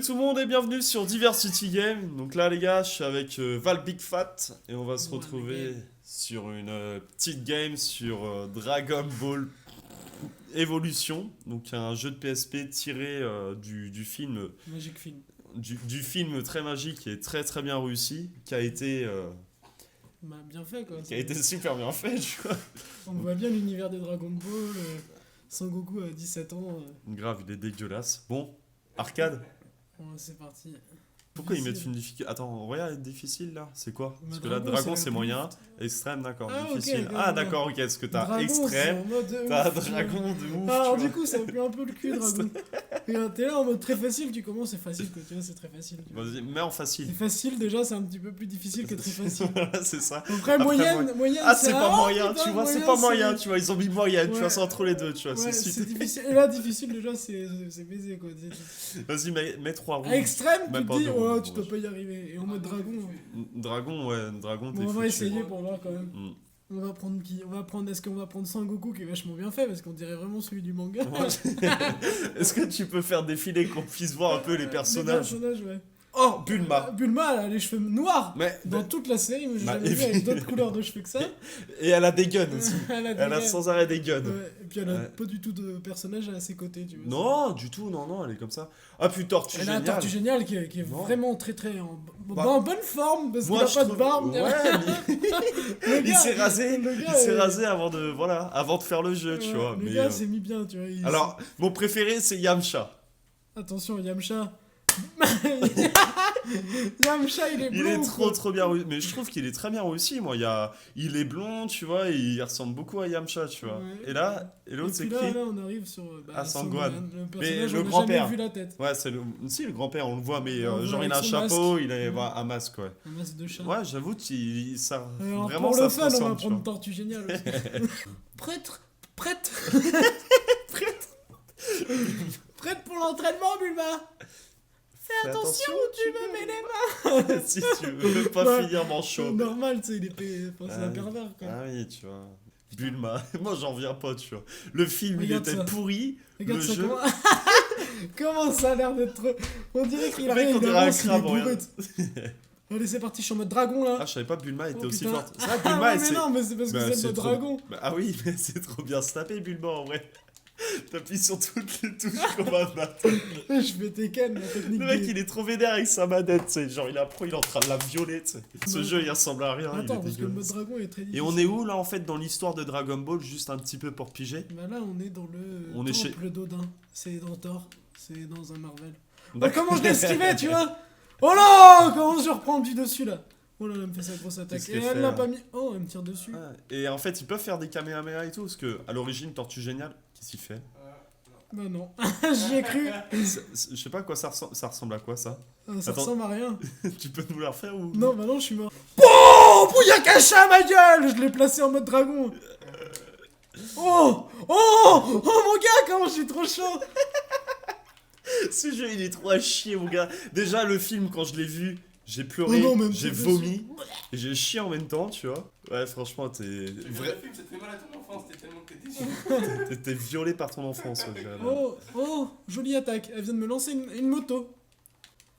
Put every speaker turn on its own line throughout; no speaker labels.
tout le monde et bienvenue sur Diversity Game. Donc là les gars, je suis avec Val Big Fat et on va se retrouver sur une petite game sur Dragon Ball Evolution. Donc un jeu de PSP tiré du film.
Magique film.
Du film très magique et très très bien réussi, qui a été
Bien fait quoi.
qui a été super bien fait, tu vois.
On voit bien l'univers des Dragon Ball. Sangoku a 17 ans.
Grave, il est dégueulasse. Bon, arcade.
C'est parti.
Pourquoi ils mettent
Difficile.
une difficulté? Attends, regarde, difficile là, c'est quoi? Parce
Bah,
que là,
dragon,
dragon
c'est
c'est
la
moyen, extrême, d'accord,
Ah, ok,
difficile.
ok,
Ah,
ok.
d'accord, ok, parce que t'as
Dragon,
extrême,
c'est en mode
t'as
ouf.
dragon de ouf.
Alors
tu
du
vois.
coup ça pue un peu le cul Dragon. Regarde, t'es là en mode très facile, tu commences, c'est facile quoi, tu vois, c'est très facile. Tu vois.
Vas-y, mets en facile.
C'est facile déjà, c'est un petit peu plus difficile que très facile.
Voilà, c'est ça.
Après moyenne,
Ah, c'est pas moyen,
putain,
tu vois, c'est pas moyen,
c'est-
tu vois, ils ont mis moyenne, tu
Ouais.
vois, c'est entre les deux, tu vois,
Ouais,
c'est
c'est
super.
difficile. Et là difficile déjà c'est baisé quoi.
Vas-y, mets 3 roues.
À extrême, tu
Même
te
pas
dis,
deux
oh
roues,
tu
ouais.
dois pas y arriver. Et en mode dragon.
Dragon, ouais, dragon, t'es
Bon, on va
foutu.
essayer pour voir quand même.
Mm.
On va prendre qui? On va prendre. Est-ce qu'on va prendre Sangoku qui est vachement bien fait parce qu'on dirait vraiment celui du manga.
Est-ce que tu peux faire défiler qu'on puisse voir un peu les personnages?
Ouais.
Oh, Bulma.
Bulma, elle a les cheveux noirs.
Mais,
Dans toute la série, mais j'ai
Bah,
jamais vu avec d'autres couleurs de cheveux que ça.
et elle a des guns aussi.
Elle a, des
Elle a
gars.
sans arrêt des guns.
Ouais, et puis elle a
Ouais.
pas du tout de personnage à ses côtés, tu vois.
Non, du tout, non, elle est comme ça. Ah, puis Tortue
Elle a un
Géniale.
tortue génial qui est
Non.
vraiment très très
Bah,
en bonne forme parce qu'il
Moi,
a
je
pas de
trouve-
barbe.
Ouais, mais
Le
il
gars-
s'est rasé.
le
Il
gars
s'est
est-
rasé avant de faire le jeu, tu
Ouais,
vois.
Le
Mais,
gars s'est mis bien, tu vois.
alors, mon préféré, c'est Yamcha.
Attention, Yamcha. Yamcha, il est
Il
blond.
est
ou
trop
quoi
trop bien réussi. Mais je trouve qu'il est très bien réussi, moi. Il est blond, tu vois, et il ressemble beaucoup à Yamcha, tu vois.
Ouais.
Et là, et
Et
l'autre, c'est
puis
qui?
là, on arrive sur
Ah, Sangwan.
Le
Mais
personnage,
le
on n'a
grand-père.
jamais vu la tête.
Ouais, c'est le. Si, le grand-père, on le voit, mais
On le voit
genre, il
avec
a un
son
chapeau,
masque.
il a
Ouais.
un masque, ouais.
Un masque de chat.
Ouais, j'avoue, ça.
Alors,
Vraiment,
pour
ça
le
se
fun, on va
ressemble, tu
prendre
vois.
Tortue Géniale aussi. Prête Prête Prête pour l'entraînement, Bulma. Fais attention, tu me mets les mains.
Si tu veux pas
Ouais.
finir manchot.
Normal, tu sais, il est enfin, c'est
Ah
un
oui.
pervers, quoi.
Ah oui, tu vois. Bulma. Moi, j'en reviens pas, tu vois. Le film,
Regarde
il était
ça.
pourri.
Regarde
le
ça,
jeu.
comment... comment ça a l'air d'être... On dirait qu'il a
Mec,
rien,
on
il
dirait un
avance, il est
crabe,
bourré.
regarde.
Allez, c'est parti, je suis en mode dragon, là.
Ah, je savais pas Bulma était
Oh,
aussi
putain.
forte. C'est vrai,
Ah,
Bulma,
ouais,
elle
mais
s'est-
non, mais c'est parce que
Bah,
c'est le
trop-
dragon.
Bah, ah oui, mais c'est trop bien se taper, Bulma, en vrai. T'appuies sur toutes les touches comme un bâton.
Je vais Tekken, la technique
Le mec,
des-
il est trop vénère avec sa manette, tu sais. Genre, il est en train de la violer, tu sais. Ce
Ouais.
jeu, il ressemble à rien. il
Attends,
est
parce que le mode
dégueulasse.
dragon est très difficile.
Et on est où, là, en fait, dans l'histoire de Dragon Ball, juste un petit peu pour piger?
Bah là, on est dans le
On est chez-
temple d'Odin. C'est dans Thor. C'est dans un Marvel. Oh,
D'accord.
comment je l'ai esquivé, tu vois? Oh là! Comment je reprends du dessus, là? Oh là, elle me fait sa grosse attaque.
Qu'est-ce
Et
qu'elle
elle
fait,
l'a
là
pas mis... Oh, elle me tire dessus.
Ah, et en fait, ils peuvent faire des Kamehameha et tout, parce que à l'origine, Tortue Géniale, qu'est-ce qu'il fait?
Bah non. J'y ai cru.
Je sais pas à quoi ça ressemble à quoi ça?
Ça
Attends.
ressemble à rien.
Tu peux nous la refaire ou?
Non, bah non, je suis mort. Oh! Bouyakacha, ma gueule! Je l'ai placé en mode dragon. Oh! Oh! Oh mon gars, comment je suis trop chaud!
Ce jeu il est trop à chier, mon gars. Déjà, le film, quand je l'ai vu, j'ai pleuré,
Oh non, même
j'ai
pas
vomi, et j'ai chié en même temps, tu vois. Ouais, franchement,
Tu regardes
vrai...
le film, ça te fait mal à ton enfance, t'es tellement que t'es déçu.
t'es violé par ton enfance. Ouais, je dirais.
Oh! Oh! Jolie attaque. Elle vient de me lancer une moto.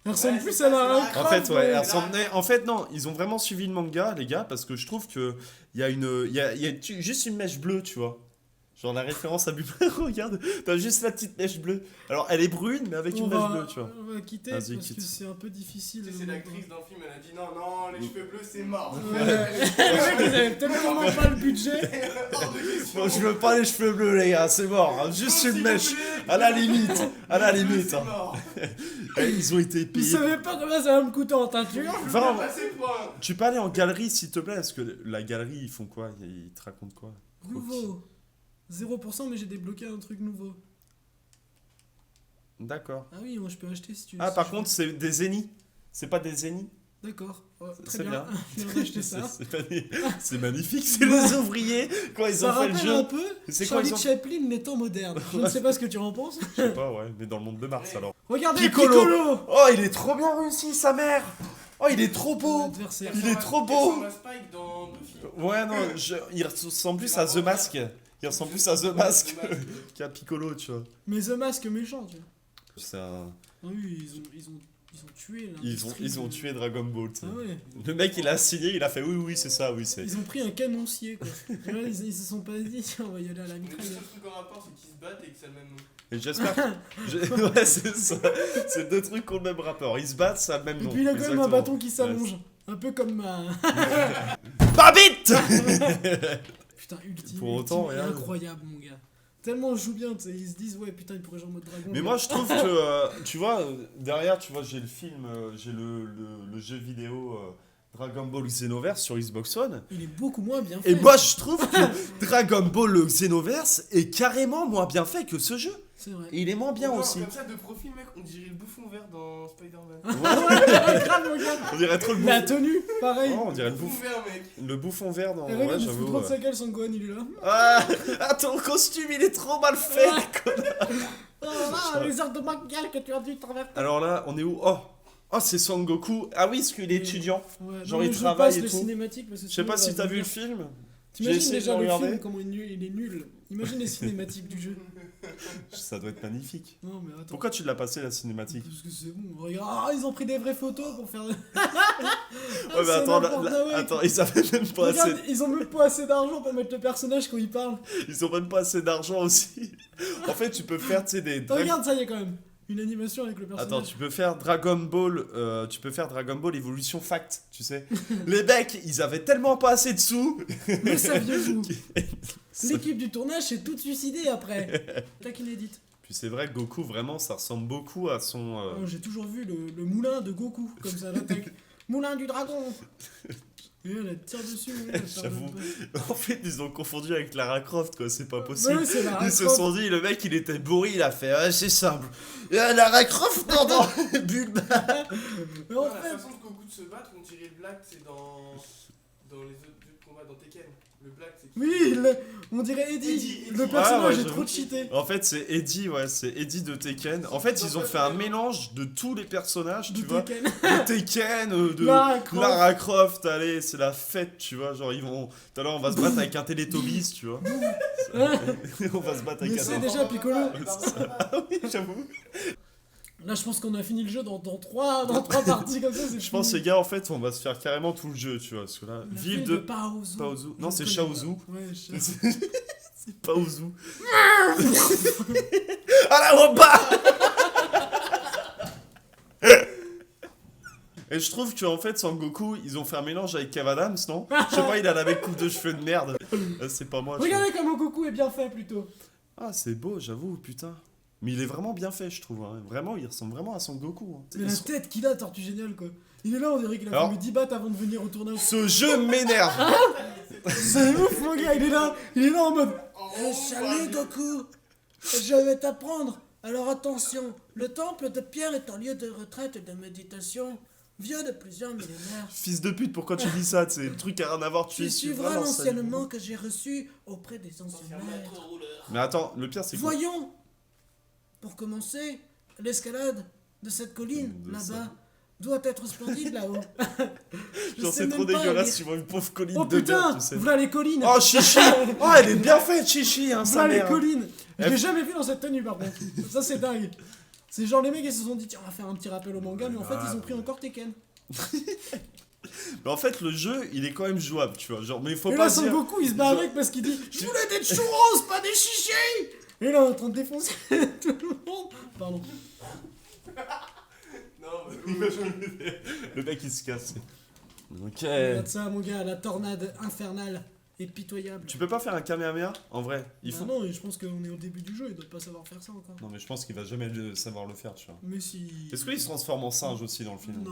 Elle ressemble
Ouais,
plus
c'est
à
ça,
la...
c'est
un
la-
crabe,
En fait, ouais,
ouais.
elle ressemblait- en fait, non, ils ont vraiment suivi le manga, les gars, parce que je trouve que il y a juste une mèche bleue, tu vois. Genre la référence à Bulma, regarde, t'as juste la petite mèche bleue. Alors elle est brune, mais avec
On
une mèche
va-
bleue, tu vois.
On va quitter
Vas-y,
parce
quitte.
que c'est un peu difficile.
Tu sais, c'est l'actrice dans le film, elle a dit non, non, les cheveux bleus c'est mort.
Ouais. Les mecs, ils avaient tellement pas le budget.
Hors de question.
Bon, je veux pas les cheveux bleus, les gars, c'est mort, hein, juste
S'il
une
vous
mèche,
plaît,
à la limite, à la
les cheveux,
limite.
c'est
Hein.
mort.
Et ils ont été
Ils
payés.
savaient pas combien ça va me coûter en teinture.
Va,
Passez point.
tu peux aller en galerie, s'il te plaît, parce que la galerie, ils font quoi? Ils te racontent quoi?
Nouveau. 0% mais j'ai débloqué un truc nouveau.
D'accord.
Ah oui, moi je peux acheter si tu veux.
Ah,
si
par
je
contre,
veux.
c'est des zéniths. C'est pas des zéniths.
D'accord. Oh, très
C'est
bien.
bien.
Je viens d'acheter ça.
C'est magnifique, c'est les ouvriers quand ils
Ça
ont fait le
rappelle un
jeu.
peu
C'est quoi,
Charlie
ils ont-
Chaplin, mais temps moderne. Je ne sais pas ce que tu en penses.
Je sais pas, ouais, mais dans le monde de Mars alors.
Regardez
Piccolo.
Piccolo.
Oh, il est trop bien réussi, sa mère. Oh, il est trop beau.
L'adversaire.
Il est trop beau.
Il ressemble à Spike dans Buffy.
Ouais, non, il ressemble plus à The Mask. Il ressemble plus à The Mask
The Mask.
qu'à Piccolo, tu vois.
Mais The Mask méchant, tu vois.
C'est un...
Ah oui, ils ont tué l'industrie
Ils ont
de-
tué Dragon Ball. tu sais.
Ah ouais.
Le mec, il a signé, il a fait oui, c'est ça, oui, c'est.
Ils ont pris un canoncier quoi. Et là, ils se sont pas dit tiens on va y aller à la
Le seul
mitraille.
truc en rapport, c'est qu'ils se battent et que c'est le même nom.
Et j'espère que. Ouais, c'est ça. C'est deux trucs qui ont le même rapport. Ils se battent, ça a le même
Et
nom.
puis il a quand même un
Exactement.
bâton qui s'allonge. Un peu comme ma.
Babite.
Putain, ultime.
Pour autant,
ultime et
regarde.
incroyable, mon gars. Tellement on joue bien, tu sais, ils se disent, ouais, putain, il pourrait jouer en mode dragon.
Mais moi, je trouve que, tu vois, derrière, tu vois, j'ai le film, j'ai le jeu vidéo Dragon Ball Xenoverse sur Xbox One.
Il est beaucoup moins bien fait.
Et moi, je trouve que Dragon Ball le Xenoverse est carrément moins bien fait que ce jeu.
C'est vrai.
Et il est moins bien
Genre,
aussi.
Comme ça, de profil, mec, on dirait le bouffon vert dans Spider-Man.
Ouais, grave, mon gars.
On dirait trop le
La
bouffon.
tenue, pareil.
Oh, on dirait
Bouffon vert, mec.
le bouffon vert dans.
Et regarde,
Ouais,
il se fout
j'avoue.
trop de sa gueule, son Gohan, il est là.
Ah, ton costume, il est trop mal fait.
Oh là, les heures de maquillage que tu as dû traverser.
Alors là, on est où? Oh, c'est Son Goku. Ah oui, parce qu'il est étudiant.
Ouais,
Genre,
non,
il
mais je
travaille
passe
et
le
tout.
cinématique parce que
Je sais pas
sinon,
si
il
t'as
va
vu le
mourir.
film. J'ai
T'imagines
essayé de
déjà
le
le
regarder.
film, comment il est nul. Imagine les cinématiques du jeu.
Ça doit être magnifique.
Non, mais attends.
Pourquoi tu l'as passé la cinématique?
Parce que c'est bon, regarde, ah, ils ont pris des vraies photos pour faire.
Ouais, mais attends, attends, ils avaient même pas assez.
Regarde, ils ont même pas assez d'argent pour mettre le personnage quand il parle.
Ils ont même pas assez d'argent aussi. En fait, tu peux faire, tu sais, des.
Regarde, ça y est quand même. Une animation avec le personnage.
Attends, tu peux faire Dragon Ball, Evolution Fact, tu sais. Les mecs, ils avaient tellement pas assez de sous.
Mais saviez-vous l'équipe du tournage s'est toute suicidée après. Tac inédite.
Puis c'est vrai que Goku, vraiment, ça ressemble beaucoup à son.
Oh, j'ai toujours vu le moulin de Goku, comme ça, l'attaque. Moulin du dragon. Et elle tire dessus. Ouais, ça
J'avoue.
pardonne pas.
En fait, ils ont confondu avec Lara Croft, quoi, c'est pas possible.
Ouais, c'est la
Ils se
Croft.
sont dit, le mec il était bourré, il a fait, ah, c'est simple. Lara Croft, non, Bulma.
Mais en
Non, la
fait,
façon de Goku de se battre, on dirait le Black, c'est dans les autres jeux de combat, dans Tekken. Le Black, c'est qui?
oui, on dirait Eddie.
Eddie.
Le
Ah,
personnage
ouais,
est trop
j'avoue.
cheaté.
En fait, c'est Eddie, ouais, c'est Eddie de Tekken. En fait, ils ont fait un mélange de tous les personnages, tu
De
vois.
Tekken.
De Tekken, de
Lara Croft.
Lara Croft, allez, c'est la fête, tu vois. Genre, ils vont. Tout à l'heure, on va se battre avec un Teletubbies, tu vois. On va se battre avec
Mais
un.
c'est déjà Piccolo.
Ah oui, j'avoue.
Là, je pense qu'on a fini le jeu dans trois parties comme ça.
Je pense, les gars, en fait, on va se faire carrément tout le jeu, tu vois. Parce que là, ville de.
Paozu.
Paozu. Non,
Je
c'est
connais
Shaozu.
pas. Ouais,
C'est Paozu. Ah la wamba. Et je trouve qu'en fait, Sangoku, ils ont fait un mélange avec Kev Adams, non? Je sais pas, il a la même coupe de cheveux de merde. C'est pas moi. je
Regardez comment Goku est bien fait plutôt.
trouve. Ah, c'est beau, j'avoue, putain. Mais il est vraiment bien fait, je trouve. Hein. Vraiment, il ressemble vraiment à Sangoku. Hein.
Mais la tête qu'il a, Tortue Génial quoi. Il est là, on dirait qu'il a
Alors-
fumé 10 bahts avant de venir au tournage.
Ce jeu m'énerve.
C'est ouf, mon gars, il est là en mode.
Oh,
Salut Goku, je vais t'apprendre. Alors attention, le temple de pierre est un lieu de retraite et de méditation, vieux de plusieurs millénaires.
Fils de pute, pourquoi tu dis ça? C'est le truc à rien à voir.
Tu
es
suivras
vraiment
l'enseignement que j'ai reçu auprès des anciens
C'est un
maîtres.
maître rouleur.
Mais attends, le pire, c'est quoi?
Voyons, pour commencer, l'escalade de cette colline,
De
là-bas,
ça.
doit être splendide là-haut. Je
Genre,
sais
c'est
même
trop
pas
dégueulasse,
lire.
tu vois une pauvre colline
Oh
de merde,
putain,
tu sais.
voilà les collines.
Oh, Chichi. Oh, elle est bien faite, Chichi, hein, sa
Voilà les
mère.
collines. Je
Elle-
l'ai jamais vu dans cette tenue par contre. Ça c'est dingue. C'est genre les mecs ils se sont dit tiens on va faire un petit rappel au manga mais en fait ils ont pris encore Tekken.
Mais en fait, le jeu, il est quand même jouable, tu vois. Genre, mais il faut
Et
pas
là Son
dire.
Goku il se bat
Genre-
avec parce qu'il dit je voulais des churros pas des chichis. Et là on est en train de défoncer tout le monde. Pardon.
Non, mais
Le mec, il se casse. Ok.
Regarde ça mon gars, la tornade infernale est pitoyable.
Tu peux pas faire un Kamehameha en vrai? Il faut.
Bah non, et je pense qu'on est au début du jeu, ils doivent pas savoir faire ça encore.
Non, mais je pense qu'il va jamais savoir le faire, tu vois.
Mais si.
Est-ce qu'il se transforme en singe aussi dans le film?
Non,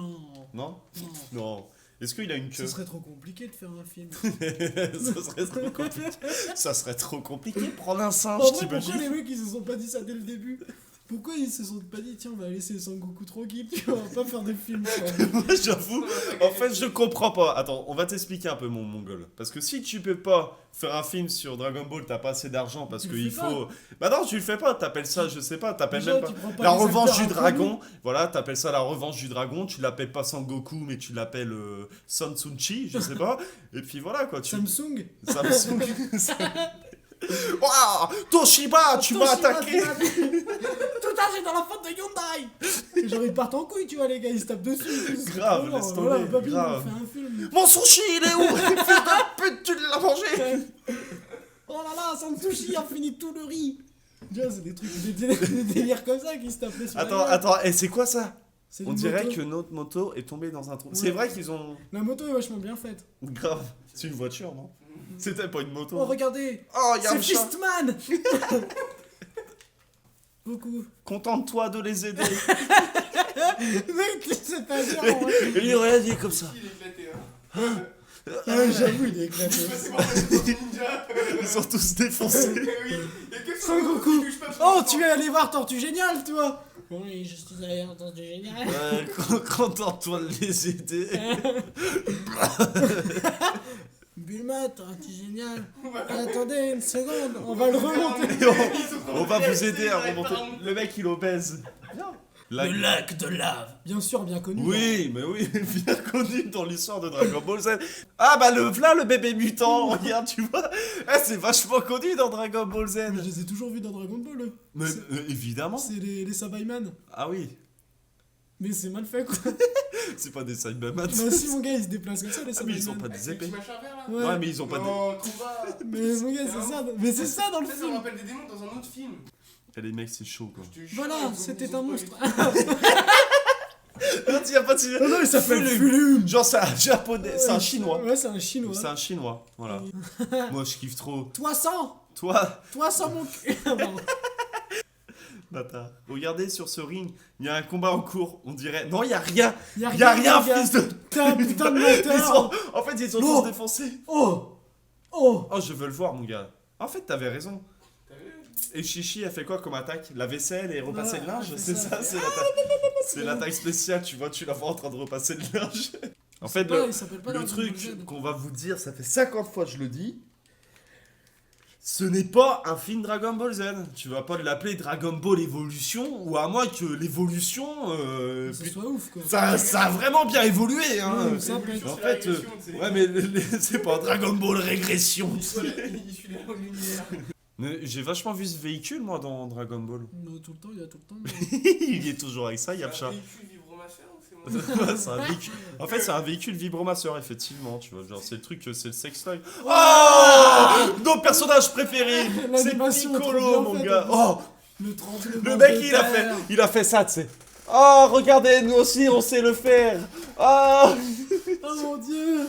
Non?
non.
Non. Est-ce qu'il a une queue?
Ce serait trop compliqué de faire un film.
Ça serait trop compliqué. Ça serait trop compliqué. Prendre un singe,
En vrai, pourquoi
t'imagines?
les mecs ils se sont pas dit ça dès le début? Pourquoi ils se sont pas dit tiens on va laisser Sangoku tranquille, tu vois, on va pas faire des films quoi.
Moi, j'avoue, en fait, je comprends pas. Attends, on va t'expliquer un peu mon mongol. Parce que si tu peux pas faire un film sur Dragon Ball, t'as pas assez d'argent parce
Tu le
qu'il
fais
faut. Bah non, tu le fais pas. T'appelles ça, je sais pas. T'appelles
Déjà,
même pas.
tu prends pas
La
les
revanche
acteurs
du
inconnus.
dragon. Voilà, t'appelles ça la revanche du dragon. Tu l'appelles pas Sangoku, mais tu l'appelles Son Tsunchi, je sais pas. Et puis voilà quoi. Tu...
Samsung.
Samsung. Waouh, Toshiba, tu m'as attaqué.
Tout ça, c'est dans la faute de Hyundai. Et genre, ils partent en couille, tu vois, les gars, ils se tapent dessus.
Grave, laisse tomber,
Voilà, Babi,
grave.
on fait un film.
Mon sushi, il est où? Fils de pute, tu l'as mangé.
Oh là là, sans sushi, on finit tout le riz. Tu vois, c'est des trucs, des délires comme ça qui se tapent sur la gueule.
Attends, et c'est quoi ça?
C'est
On
une
dirait
moto.
que notre moto est tombée dans un trou.
Ouais.
C'est vrai qu'ils ont...
La moto est vachement bien faite.
Grave, c'est une voiture, non? C'était pas une moto.
Oh, regardez.
Oh, y a
C'est
un chat.
Fistman. Beaucoup.
Contente-toi de les aider.
Mec, c'est pas dur, en vrai.
Il aurait dit comme ça.
Il est éclaté, hein.
Ah, j'avoue, il est éclaté.
C'est pas possible, ninja.
Ils sont tous défoncés.
Oui, y'a que
Son Goku.
qui touche pas
Oh,
son
tu vas aller voir Tortue Géniale, toi. Oui, je suis allé voir Tortue Géniale.
Ouais, contente-toi de les aider.
Bulma, Tortue Géniale. Attendez une seconde, on va le remonter.
On va vous aider à remonter. Le mec, il obèse.
Le lac de lave. Bien sûr, bien connu.
Oui, mais oui, bien connu dans l'histoire de Dragon Ball Z. Ah bah voilà le bébé mutant, regarde, tu vois. Ah, c'est vachement connu dans Dragon Ball Z.
Mais je les ai toujours vus dans Dragon Ball, eux.
Mais évidemment.
C'est les Sabaiman.
Ah oui,
Mais c'est mal fait, quoi.
c'est pas des Cyberman.
Bah si, mon gars, ils se déplacent comme ça, les
Ah mais
Sabaiman.
ils ont pas des épées.
machin vert là.
Ouais.
Ouais, mais ils ont pas de...
Non, Kuba.
Mais mon gars, c'est ça. Mais c'est ça dans le
Ça me
film.
rappelle des démons dans un autre film.
Eh, les mecs, c'est chaud quoi.
Je te jure,
Voilà,
ils ont-
c'était
ils ont
un
pas
monstre.
Non, y a pas de...
Non, non, il s'appelle
Fulum.
Fulum.
Genre c'est un japonais, c'est un chinois.
Ouais, c'est un chinois.
C'est un chinois, voilà. Moi je kiffe trop.
Toi sans.
Toi,
Toi sans mon cul. Pardon.
bâtard. Regardez sur ce ring, il y a un combat en cours. On dirait... Non, y a rien.
Y a
Y a rien,
mon gars.
fils de...
T'es un putain de
Ils
menteur.
sont... En fait, ils sont
Non.
tous défoncés.
Oh. Oh.
Oh, je veux le voir, mon gars. En fait, t'avais raison.
T'as vu?
Et Chichi a fait quoi comme attaque? La vaisselle et repasser
Voilà,
le linge?
elle fait
C'est
ça.
ça, c'est l'attaque. C'est l'attaque spéciale, tu vois, tu la vois en train de repasser le linge. En fait,
Ouais, il s'appelle pas
le
Dragon
truc
Ball Z.
qu'on va vous dire, ça fait 50 fois que je le dis. Ce n'est pas un film Dragon Ball Z. Tu vas pas l'appeler Dragon Ball Evolution, ou à moins que l'évolution.
Ça soit ouf, quoi.
Ça a vraiment bien évolué, hein.
Ouais, ça peut être-
En
C'est la
fait,
régression, tu sais.
ouais, mais c'est pas Dragon Ball Régression.
Il suit la lumière.
Mais j'ai vachement vu ce véhicule, moi, dans Dragon Ball.
Non, tout le temps, il y a tout le temps. mais-
Il y est toujours avec ça,
C'est un
Yamcha.
véhicule vibromasseur ou c'est moi?
C'est un véhicule. En fait, c'est un véhicule vibromasseur, effectivement, tu vois. Genre, c'est le truc, c'est le sextoy. Oh, nos personnages préférés, c'est
L'animation est trop
Piccolo,
bien
mon
faite,
gars.
en
Oh,
Le tremblement
le mec,
de terre.
il a fait ça, tu sais. Oh, regardez, nous aussi, on sait le faire. Oh.
Oh mon dieu.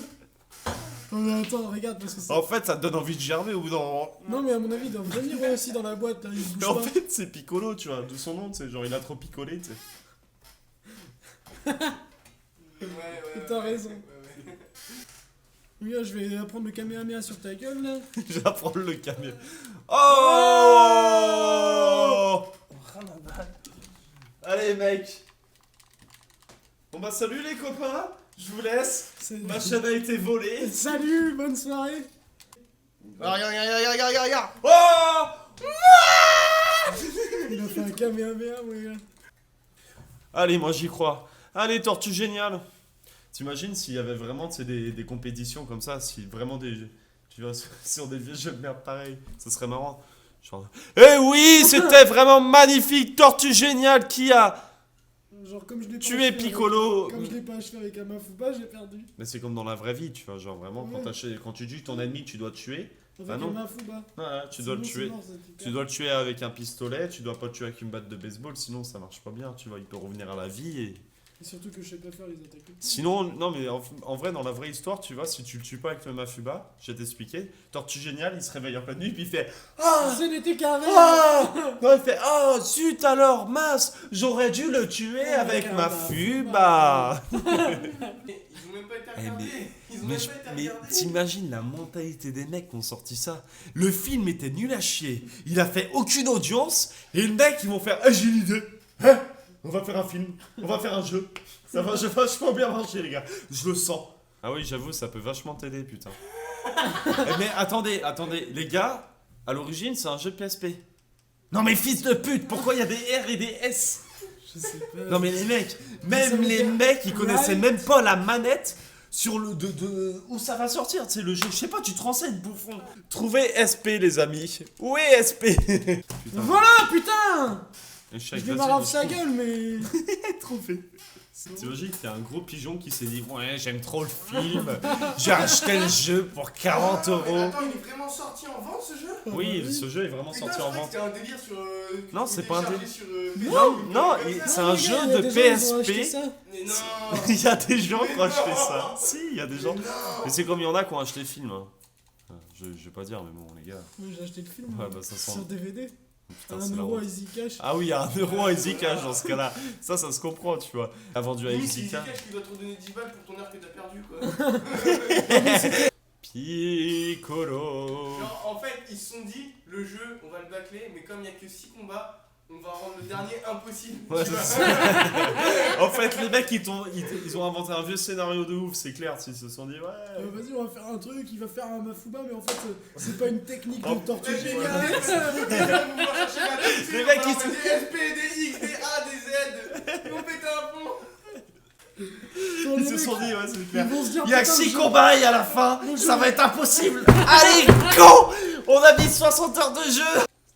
Oh mais attends, regarde parce que c'est...
En fait, ça te donne envie de germer au bout d'un moment.
Non mais à mon avis, ils doivent venir eux aussi dans la boîte, là, ils se
Mais
bougent
en
pas.
fait, c'est Piccolo, tu vois, d'où son nom, tu sais. Genre, il a trop picolé, tu sais.
Ouais.
T'as raison.
Ouais.
Regarde, je vais apprendre le Kamehameha sur ta gueule, là.
J'apprends le camion. Oh. Allez, mec. Bon bah salut les copains, je vous laisse.
C'est-
Ma chaîne a été volée.
Salut, bonne soirée.
Ah, regarde. Oh.
Il a fait un Kamehameha, mon gars.
Allez, moi j'y crois. Allez, Tortue Géniale. T'imagines s'il y avait vraiment tu sais, des compétitions comme ça, si vraiment des... Tu vois, sur des vieux jeux de merde pareil, ça serait marrant. Genre... Eh oui, c'était vraiment magnifique, Tortue Géniale qui a
Genre comme je l'ai pas
tué
achevé
Piccolo.
avec- Comme je l'ai pas achevé avec Amafuba, j'ai perdu.
Mais c'est comme dans la vraie vie, tu vois, genre vraiment,
Ouais.
quand tu tues ton ennemi, tu dois le tuer.
Avec
Ah non.
Amafuba.
Voilà, tu dois le
Sinon,
tuer.
c'est mort, ça, tu
Tu
perds.
dois le tuer avec un pistolet, tu dois pas le tuer avec une batte de baseball, sinon ça marche pas bien, tu vois, il peut revenir à la vie et...
Et surtout que je sais pas faire les attaques.
Sinon, non mais en vrai, dans la vraie histoire, tu vois, si tu le tues pas avec le Mafuba, je vais t'expliquer, Tortue Géniale, il se réveille en pleine nuit, puis il fait « Ah
Ce n'était qu'un rêve.
Ah !» Non, il fait « Oh, zut alors, mince, j'aurais dû le tuer avec
un
Mafuba !»
Ils ont même pas été regardés. Ils ont
Mais,
même pas été
mais
regardés.
t'imagines la mentalité des mecs qui ont sorti ça. Le film était nul à chier. Il a fait aucune audience. Et le mec, ils vont faire Ah, j'ai une idée. Hein, on va faire un film. On va faire un jeu. Ça va vachement bien marcher, les gars. Je le sens. Ah oui, j'avoue, ça peut vachement t'aider, putain. Mais attendez. Les gars, à l'origine, c'est un jeu PSP. Non, mais fils de pute, pourquoi il y a des R et des S?
Je sais pas.
Non, mais les mecs,
Ça
même
veut
les
dire-
mecs, ils connaissaient
Right.
même pas la manette sur le où ça va sortir, tu sais, le jeu. Je sais pas, tu te renseignes, bouffon. Trouvez SP, les amis. Où est SP? Putain.
Voilà, putain!
Échec,
Je
vas-y,
démarre
vas-y.
sa gueule, mais.
Trouvé. T'imagines, t'es un gros pigeon qui s'est dit ouais, j'aime trop le film, j'ai acheté le jeu pour 40
Mais
euros.
attends, il est vraiment sorti en vente ce jeu?
Oui, ce jeu est vraiment
Putain,
sorti
je
en
croyais que
vente.
c'était un délire sur. que
Non,
tu
c'est
pouvais
pas un
télécharger
délire.
sur,
Non, non,
comme ça.
c'est un
les
jeu
gars, il y a
de
des gens, ils ont acheté
PSP.
ça.
Mais non!
Il y a des gens qui ont acheté ça.
non.
Si, il y a des gens.
Non.
Mais c'est comme il y en a qui ont acheté le film. Hein. Je vais pas dire, mais bon, les gars.
Moi, j'ai acheté le film.
Ouais, bah ça sent.
Sur DVD.
Putain,
À
c'est
1
la
euro à
honte.
Easy Cash.
Ah oui, il y a 1 euro à Easy Cash dans ce cas-là. Ça se comprend, tu vois. A vendu à
Limite,
Easy
c'est
Cash.
Easy Cash qui doit te redonner 10 balles pour ton heure que t'as perdu quoi.
Piccolo.
Genre, en fait, ils se sont dit, le jeu, on va le bâcler, mais comme il n'y a que 6 combats, on va rendre le dernier impossible.
Ouais,
Tu
c'est
vois.
ça. En fait, les mecs, ils ont inventé un vieux scénario de ouf, c'est clair. Ils se sont dit, ouais.
Vas-y, on va faire un truc, il va faire un Mafuba, mais en fait, c'est pas une technique
Oh,
de tortue
Mais
géniale.
Les mecs, ils se-
des SP, des X, des A, des Z. Ils vont péter un pont.
Ils se sont dit, ouais, c'est
Ils
clair.
vont se dire,
Il y a
putain,
6
le jeu-
combats et à la fin, ça va être impossible. Allez, go. On a mis 60 heures de jeu.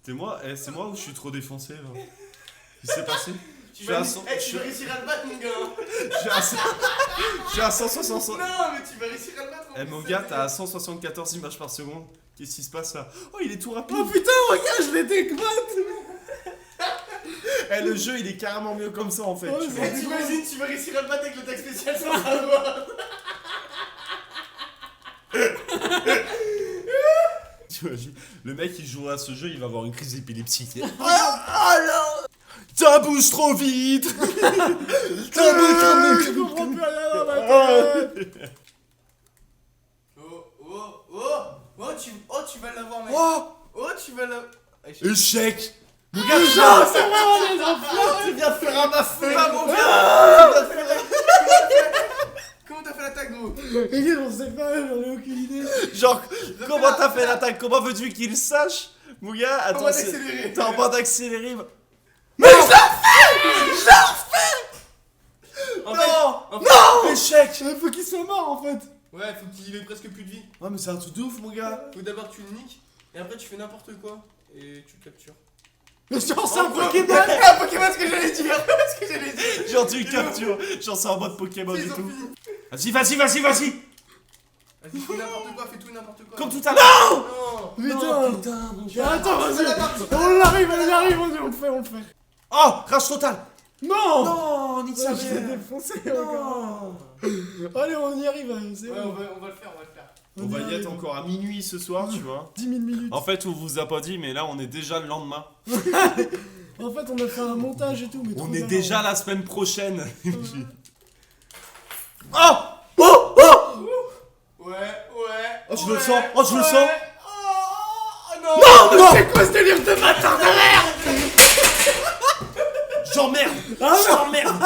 C'est moi ou je suis trop défoncé là? Qu'est-ce qui s'est passé?
Tu
Je suis à
vas,
cent-
eh,
je
tu
suis-
vas réussir à le battre, mon gars.
Je suis à 160.
Non, mais tu vas réussir à le battre. en
Eh
plus,
mon
ça,
gars,
c'est-
t'as à 174 images par seconde. Qu'est-ce qui se passe là? Oh, il est tout rapide.
Oh putain, regarde, je l'ai découvert.
Eh, le jeu, il est carrément mieux comme ça en fait.
Ouais,
tu
c'est
vois.
Eh, t'imagines, tu vas réussir à le battre avec le tag spécial sans savoir.
T'imagines, le mec il jouera à ce jeu, il va avoir une crise d'épilepsie. Ça bouge trop vite.
Je comprends plus rien dans ma tête.
Tu vas l'avoir, mec.
Oh,
Tu vas l'avoir.
échec. Mon gars, tu viens de faire un Mafuba, mon gars.
Comment t'as fait l'attaque, gros?
Regarde, on sait pas, j'en ai aucune idée.
Genre, comment t'as fait l'attaque? Comment veux-tu qu'il sache? Mon gars,
On
attends,
va
c'est-
l'accélérer.
t'es en bande d'accélérer.
En
Non,
fait-
non, échec.
Il faut qu'il soit mort en fait.
Ouais, faut qu'il ait presque plus de vie.
Ouais, mais c'est un truc de ouf, mon gars.
Faut d'abord que tu le niques, et après tu fais n'importe quoi, et tu le captures.
Mais genre, c'est un
Oh,
Pokémon.
Un Pokémon, ce que j'allais dire. Ce que j'allais dire.
Genre, tu le captures. Genre, c'est en mode Pokémon et
Ils ont
tout.
fini.
Vas-y.
Vas-y, fais n'importe quoi, fais tout et n'importe quoi.
Comme tout à l'heure.
Non.
Putain.
Putain, mon
Mais attends, vas-y.
C'est la partie.
On l'arrive, on y arrive, on le fait, on le fait.
Oh, rage total.
Non.
Non, nique sa
Ouais, je l'ai
mère.
défoncé encore. Allez, on y arrive, c'est
Ouais,
bon.
on va le faire.
On va y être encore à minuit ce soir, tu vois.
10 000 minutes.
En fait, on vous a pas dit, mais là, on est déjà le lendemain.
En fait, on a fait un montage et tout, mais
On
trop
est
bien.
déjà la semaine prochaine. Oh,
Ouais.
Oh, je le sens. Oh, je le
Ouais.
sens.
Oh non.
Non, c'est quoi ce délire de bâtard de merde?
J'emmerde.
Ah non.
J'emmerde.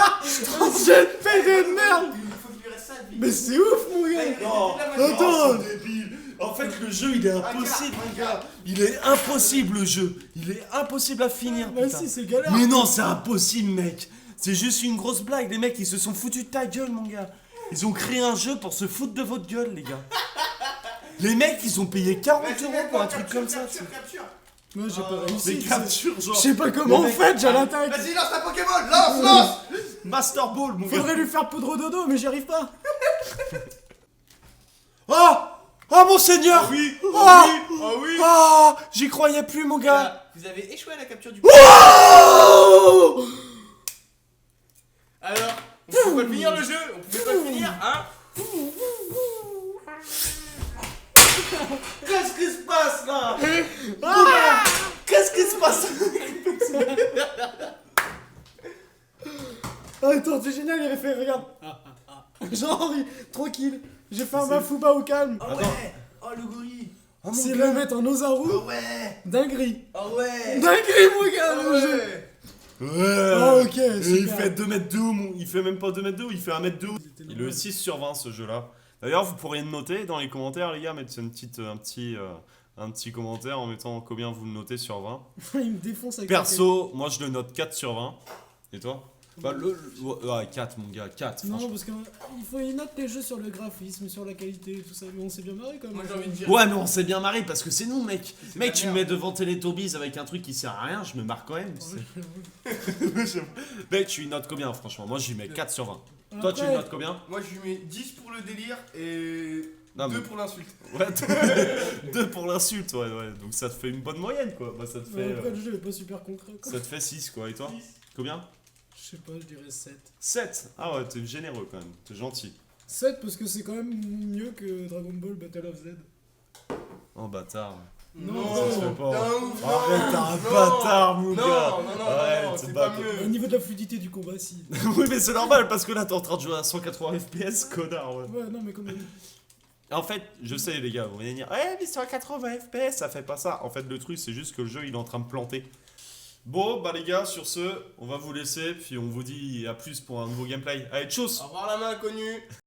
J'ai une pédé de merde.
Il faut qu'il lui reste ça de vie.
Mais c'est ouf, mon gars.
Non.
Attends.
Oh, c'est débile. En fait, le jeu, il est impossible, mon gars. Il est impossible, le jeu. Il est impossible à finir,
Bah
putain.
si, c'est galère.
Mais non, c'est impossible, mec. C'est juste une grosse blague. Les mecs, ils se sont foutus de ta gueule, mon gars. Ils ont créé un jeu pour se foutre de votre gueule, les gars. Les mecs, ils ont payé 40
Vas-y,
euros
mets-toi,
pour un truc
capture,
comme ça.
capture.
Moi, j'ai pas
Des
réussi.
captures,
Je
genre.
sais pas comment on
Le mec-
fait, j'ai l'attaque.
Vas-y, lance ta Pokémon. Lance.
Master Ball, mon gars.
Faudrait lui faire poudre dodo, mais j'y arrive pas.
Oh, oh, mon seigneur.
Oui.
Oh,
Oh oui.
oh, j'y croyais plus, mon gars.
Là, vous avez échoué à la capture du.
Oh.
Alors, on pouvait pas le finir le jeu. On pouvait pas le finir, hein.
Qu'est-ce qui se passe, là? Ah, qu'est-ce qui se passe?
Attends, c'est génial, il a fait, regarde. Genre, tranquille. J'ai fait un Mafuba au calme.
Oh ouais. Oh le gorille.
Oh, mon
C'est
gars.
le mettre en Ozaru.
Oh ouais.
Dinguerie.
Oh ouais.
Dinguerie, mon gars,
Oh
le jeu.
ouais.
Ouais.
Ah, ok,
Et il
super.
fait 2 mètres de haut, il fait même pas 2 mètres de haut, il fait 1 mètre de haut. Il est 6 sur 20 ce jeu-là. D'ailleurs, vous pourriez le noter dans les commentaires, les gars, mettre un petit commentaire en mettant combien vous le notez sur 20.
Il me défonce avec
Perso, moi je le note 4 sur 20. Et toi? Bah, ouais, 4, mon gars, 4.
Non, parce qu'il note les jeux sur le graphisme, sur la qualité et tout ça, mais on s'est bien marré quand même.
Moi j'ai envie de dire.
Ouais, mais on s'est bien marré parce que c'est nous, mec.
C'est
Mec,
de la
tu me
merde.
mets devant Teletubbies avec un truc qui sert à rien, je me marre quand même.
Ouais,
Mec, tu lui notes combien, franchement? Moi, je lui mets 4 sur 20. Toi,
Après,
tu lui notes combien?
Moi je lui mets 10 pour le délire et
Non,
2
mais-
pour l'insulte.
Ouais, 2 pour l'insulte, ouais. Donc ça te fait une bonne moyenne, quoi. Bah, ça te fait,
Après, le jeu est pas super concret, quoi.
ça te fait 6, quoi. Et toi? Combien?
Je sais pas, je dirais 7.
7. Ah ouais, t'es généreux quand même. T'es gentil.
7 parce que c'est quand même mieux que Dragon Ball Battle of Z.
Oh, bâtard.
Non,
ça se fait pas.
t'es un ouf, non,
Arrête, t'es un
non,
bâtard, mon
non,
gars.
non,
Arrête,
c'est
bah,
pas
Au
mieux.
niveau de la fluidité du combat, si.
Oui, mais c'est normal parce que là, t'es en train de jouer à 180 FPS, connard, ouais.
Ouais, non, mais quand même.
En fait, je sais, les gars, vous allez dire, ouais, mais 180 FPS, ça fait pas ça. En fait, le truc, c'est juste que le jeu, il est en train de planter. Bon, bah, les gars, sur ce, on va vous laisser, puis on vous dit à plus pour un nouveau gameplay. Allez, tchuss!
Au revoir la main inconnue.